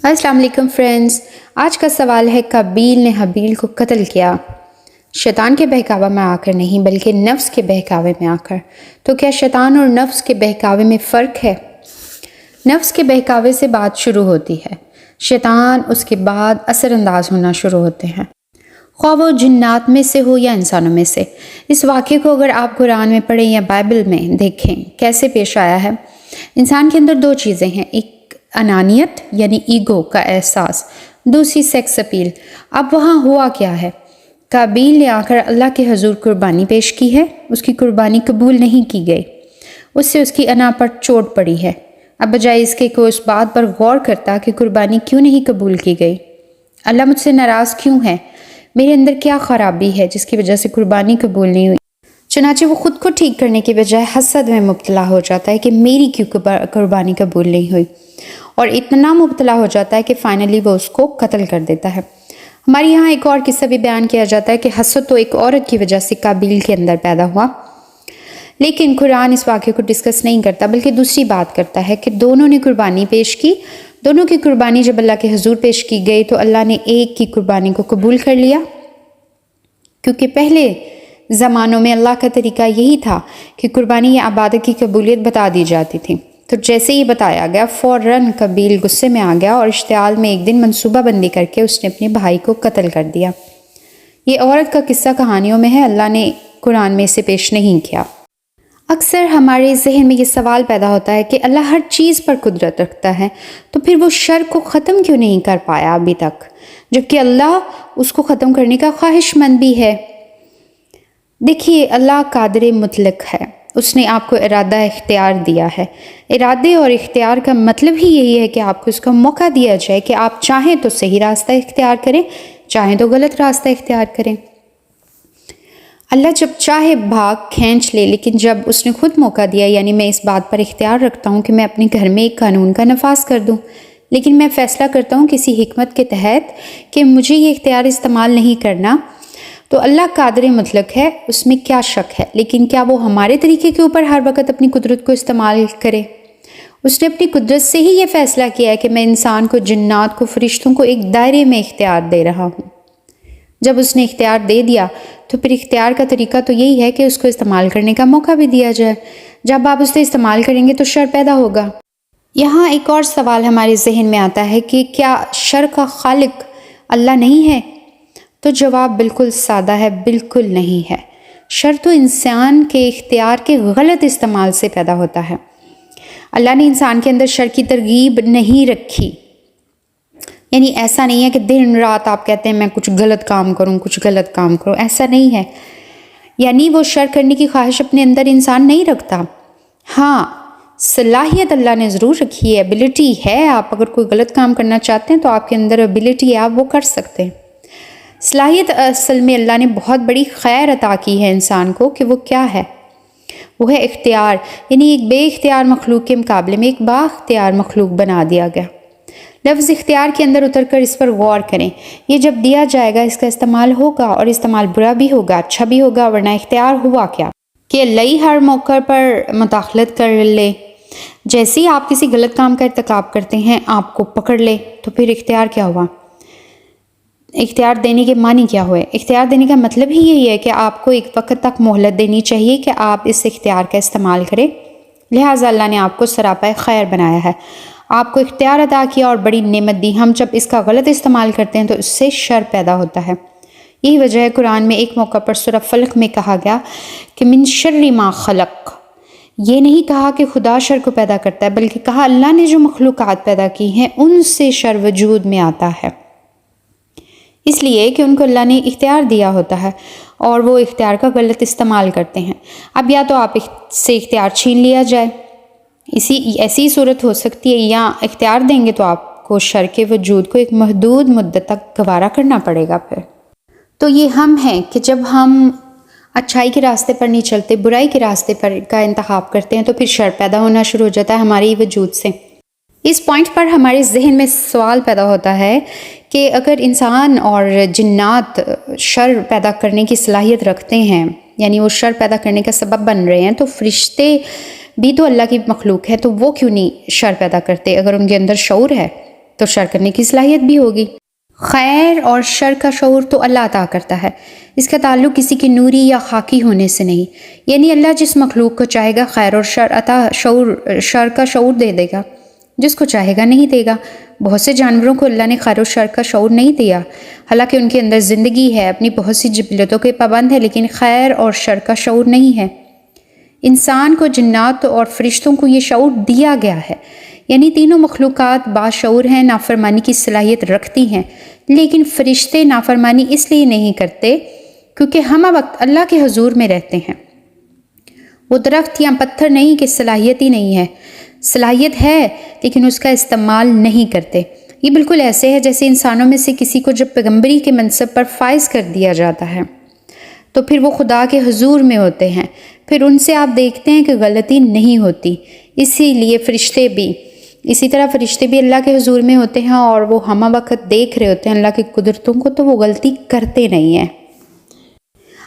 السلام علیکم فرینڈز، آج کا سوال ہے قابیل نے حابیل کو قتل کیا شیطان کے بہکاوے میں آ کر نہیں بلکہ نفس کے بہکاوے میں آ کر۔ تو کیا شیطان اور نفس کے بہکاوے میں فرق ہے؟ نفس کے بہکاوے سے بات شروع ہوتی ہے، شیطان اس کے بعد اثر انداز ہونا شروع ہوتے ہیں، خواہ وہ جنات میں سے ہو یا انسانوں میں سے۔ اس واقعے کو اگر آپ قرآن میں پڑھیں یا بائبل میں دیکھیں کیسے پیش آیا ہے۔ انسان کے اندر دو چیزیں ہیں، ایک انانیت یعنی ایگو کا احساس، دوسری سیکس اپیل۔ اب وہاں ہوا کیا ہے؟ قابیل نے آ کر اللہ کے حضور قربانی پیش کی ہے، اس کی قربانی قبول نہیں کی گئی، اس سے اس کی انا پر چوٹ پڑی ہے۔ اب بجائے اس کے کہ اس بات پر غور کرتا کہ قربانی کیوں نہیں قبول کی گئی، اللہ مجھ سے ناراض کیوں ہے، میرے اندر کیا خرابی ہے جس کی وجہ سے قربانی قبول نہیں ہوئی، چنانچہ وہ خود کو ٹھیک کرنے کی بجائے حسد میں مبتلا ہو جاتا ہے کہ میری کیوں قربانی قبول نہیں ہوئی، اور اتنا مبتلا ہو جاتا ہے کہ فائنلی وہ اس کو قتل کر دیتا ہے۔ ہمارے یہاں ایک اور قصہ بھی بیان کیا جاتا ہے کہ حسد تو ایک عورت کی وجہ سے قابیل کے اندر پیدا ہوا، لیکن قرآن اس واقعے کو ڈسکس نہیں کرتا بلکہ دوسری بات کرتا ہے کہ دونوں نے قربانی پیش کی، دونوں کی قربانی جب اللہ کے حضور پیش کی گئی تو اللہ نے ایک کی قربانی کو قبول کر لیا، کیونکہ پہلے زمانوں میں اللہ کا طریقہ یہی تھا کہ قربانی یا عبادت کی قبولیت بتا دی جاتی تھی۔ تو جیسے ہی بتایا گیا فوراً قابیل غصے میں آ گیا اور اشتعال میں ایک دن منصوبہ بندی کر کے اس نے اپنے بھائی کو قتل کر دیا۔ یہ عورت کا قصہ کہانیوں میں ہے، اللہ نے قرآن میں اسے پیش نہیں کیا۔ اکثر ہمارے ذہن میں یہ سوال پیدا ہوتا ہے کہ اللہ ہر چیز پر قدرت رکھتا ہے تو پھر وہ شر کو ختم کیوں نہیں کر پایا ابھی تک، جبکہ اللہ اس کو ختم کرنے کا خواہش مند بھی ہے۔ دیکھیے، اللہ قادر مطلق ہے، اس نے آپ کو ارادہ اختیار دیا ہے۔ ارادے اور اختیار کا مطلب ہی یہی ہے کہ آپ کو اس کا موقع دیا جائے کہ آپ چاہیں تو صحیح راستہ اختیار کریں، چاہیں تو غلط راستہ اختیار کریں۔ اللہ جب چاہے بھاگ کھینچ لے، لیکن جب اس نے خود موقع دیا، یعنی میں اس بات پر اختیار رکھتا ہوں کہ میں اپنے گھر میں ایک قانون کا نفاذ کر دوں، لیکن میں فیصلہ کرتا ہوں کسی حکمت کے تحت کہ مجھے یہ اختیار استعمال نہیں کرنا، تو اللہ قادر مطلق ہے، اس میں کیا شک ہے۔ لیکن کیا وہ ہمارے طریقے کے اوپر ہر وقت اپنی قدرت کو استعمال کرے؟ اس نے اپنی قدرت سے ہی یہ فیصلہ کیا ہے کہ میں انسان کو، جنات کو، فرشتوں کو ایک دائرے میں اختیار دے رہا ہوں۔ جب اس نے اختیار دے دیا تو پھر اختیار کا طریقہ تو یہی ہے کہ اس کو استعمال کرنے کا موقع بھی دیا جائے۔ جب آپ اسے استعمال کریں گے تو شر پیدا ہوگا۔ یہاں ایک اور سوال ہمارے ذہن میں آتا ہے کہ کیا شر کا خالق اللہ نہیں ہے؟ تو جواب بالکل سادہ ہے، بالکل نہیں ہے۔ شر تو انسان کے اختیار کے غلط استعمال سے پیدا ہوتا ہے۔ اللہ نے انسان کے اندر شر کی ترغیب نہیں رکھی، یعنی ایسا نہیں ہے کہ دن رات آپ کہتے ہیں میں کچھ غلط کام کروں، کچھ غلط کام کروں، ایسا نہیں ہے۔ یعنی وہ شر کرنے کی خواہش اپنے اندر انسان نہیں رکھتا۔ ہاں، صلاحیت اللہ نے ضرور رکھی ہے، ایبلٹی ہے، آپ اگر کوئی غلط کام کرنا چاہتے ہیں تو آپ کے اندر ایبلٹی ہے، آپ وہ کر سکتے ہیں۔ صلاحیت اصل میں اللہ نے بہت بڑی خیر عطا کی ہے انسان کو، کہ وہ کیا ہے؟ وہ ہے اختیار، یعنی ایک بے اختیار مخلوق کے مقابلے میں ایک با اختیار مخلوق بنا دیا گیا۔ لفظ اختیار کے اندر اتر کر اس پر غور کریں، یہ جب دیا جائے گا اس کا استعمال ہوگا، اور استعمال برا بھی ہوگا، اچھا بھی ہوگا، ورنہ اختیار ہوا کیا کہ اللہ ہی ہر موقع پر مداخلت کر لے۔ جیسے ہی آپ کسی غلط کام کا ارتکاب کرتے ہیں آپ کو پکڑ لے، تو پھر اختیار کیا ہوا؟ اختیار دینے کے معنی کیا ہوئے؟ اختیار دینے کا مطلب ہی یہی ہے کہ آپ کو ایک وقت تک مہلت دینی چاہیے کہ آپ اس اختیار کا استعمال کریں، لہٰذا اللہ نے آپ کو سراپا خیر بنایا ہے، آپ کو اختیار عطا کیا اور بڑی نعمت دی۔ ہم جب اس کا غلط استعمال کرتے ہیں تو اس سے شر پیدا ہوتا ہے۔ یہی وجہ ہے قرآن میں ایک موقع پر سورہ فلق میں کہا گیا کہ من شر ما خلق، یہ نہیں کہا کہ خدا شر کو پیدا کرتا ہے، بلکہ کہا اللہ نے جو مخلوقات پیدا کی ہیں ان سے شر وجود میں آتا ہے، اس لیے کہ ان کو اللہ نے اختیار دیا ہوتا ہے اور وہ اختیار کا غلط استعمال کرتے ہیں۔ اب یا تو آپ سے اختیار چھین لیا جائے، ایسی صورت ہو سکتی ہے، یا اختیار دیں گے تو آپ کو شر کے وجود کو ایک محدود مدت تک گوارا کرنا پڑے گا۔ پھر تو یہ ہم ہیں کہ جب ہم اچھائی کے راستے پر نہیں چلتے، برائی کے راستے پر کا انتخاب کرتے ہیں تو پھر شر پیدا ہونا شروع ہو جاتا ہے ہمارے ہی وجود سے۔ اس پوائنٹ پر ہمارے ذہن میں سوال پیدا ہوتا ہے کہ اگر انسان اور جنات شر پیدا کرنے کی صلاحیت رکھتے ہیں، یعنی وہ شر پیدا کرنے کا سبب بن رہے ہیں، تو فرشتے بھی تو اللہ کی مخلوق ہے، تو وہ کیوں نہیں شر پیدا کرتے اگر ان کے اندر شعور ہے؟ تو شر کرنے کی صلاحیت بھی ہوگی۔ خیر اور شر کا شعور تو اللہ عطا کرتا ہے، اس کا تعلق کسی کے نوری یا خاکی ہونے سے نہیں، یعنی اللہ جس مخلوق کو چاہے گا خیر اور شر کا شعور دے دے گا، جس کو چاہے گا نہیں دے گا۔ بہت سے جانوروں کو اللہ نے خیر و شر کا شعور نہیں دیا، حالانکہ ان کے اندر زندگی ہے، اپنی بہت سی جبلتوں کے پابند ہے، لیکن خیر اور شر کا شعور نہیں ہے۔ انسان کو، جنات اور فرشتوں کو یہ شعور دیا گیا ہے، یعنی تینوں مخلوقات باشعور ہیں، نافرمانی کی صلاحیت رکھتی ہیں، لیکن فرشتے نافرمانی اس لیے نہیں کرتے کیونکہ ہمہ وقت اللہ کے حضور میں رہتے ہیں۔ وہ درخت یا پتھر نہیں کہ صلاحیت ہی نہیں ہے، صلاحیت ہے لیکن اس کا استعمال نہیں کرتے۔ یہ بالکل ایسے ہے جیسے انسانوں میں سے کسی کو جب پیغمبری کے منصب پر فائز کر دیا جاتا ہے تو پھر وہ خدا کے حضور میں ہوتے ہیں، پھر ان سے آپ دیکھتے ہیں کہ غلطی نہیں ہوتی۔ اسی طرح فرشتے بھی اللہ کے حضور میں ہوتے ہیں اور وہ ہمہ وقت دیکھ رہے ہوتے ہیں اللہ کی قدرتوں کو، تو وہ غلطی کرتے نہیں ہیں،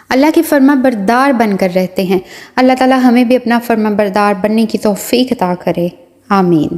اللہ کے فرما بردار بن کر رہتے ہیں۔ اللہ تعالی ہمیں بھی اپنا فرما بردار بننے کی توفیق عطا کرے، آمین۔